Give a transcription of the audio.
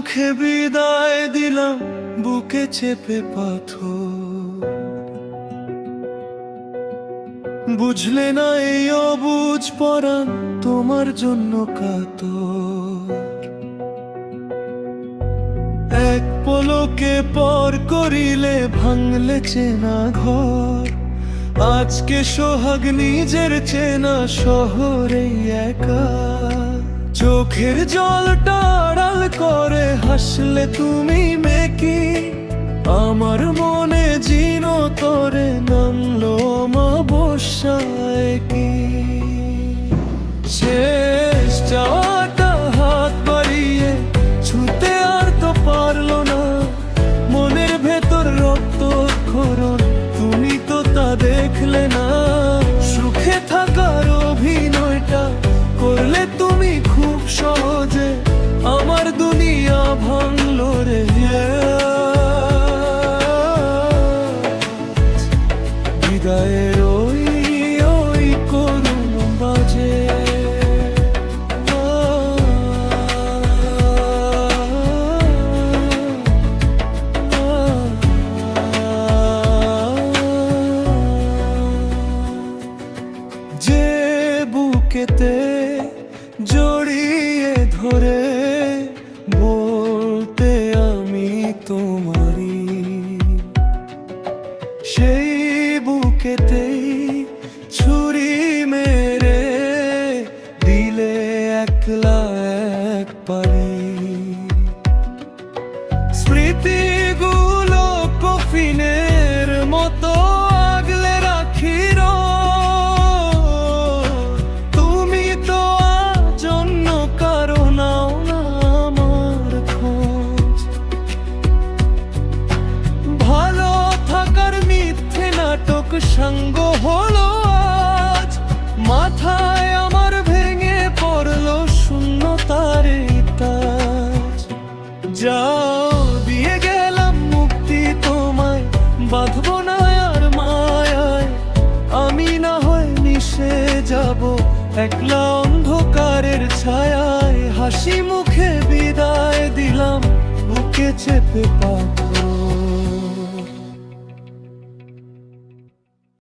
মুখে বিদায় দিলাম, বুকে চেপে পাথর। বুঝলে না এই অবুঝ পরাণ তোমার জন্য কাতর। এক পলকে পর করিলে ভাঙলে চেনা ঘর। আজকে সোহাগ নিজের চেনা শহরে একা। চোখের জলটা আড়াল করে হাসলে তুমি মেকি। আমার মনে জিন তরে নামলো অমাবস্যায় কি। শেষ চাওয়াটা হাত বাড়িয়ে ছুতে আর তো পারলো না। মনের ভেতর রক্ত ক্ষরণ, তুমি তো তা দেখলে না। সুখে থাকার অভিনয়টা করলে তুমি খুব সহজে। আমার দুনিয়া ভাঙলো রে। বিদায়ের ওই ওই করুণ বাজে। যে বুকেতে জড়িয়ে ধরে বলতে আমি তোমারই, সেই বুকেতেই ছুরি মেরে দিলে একলা এক পারি। স্মৃতিগুলো কফিনের মতো আগলে রাখি। তুমি তো জন্য কারো নাও না আমার খোঁজ। ভালো থাকার মিথ্যে নাটক সাঙ্গ হলো আজ। মাথায় আমার ভেঙে পড়লো শূন্যতার তাজ। যাও দিয়ে গেলাম মুক্তি তোমায়, বাঁধবো না আর মায়ায়। আমি না হয় মিশে যাব একলা অন্ধকারের ছায়ায়। হাসি মুখে বিদায় দিলাম, বুকে চেপে পাথর।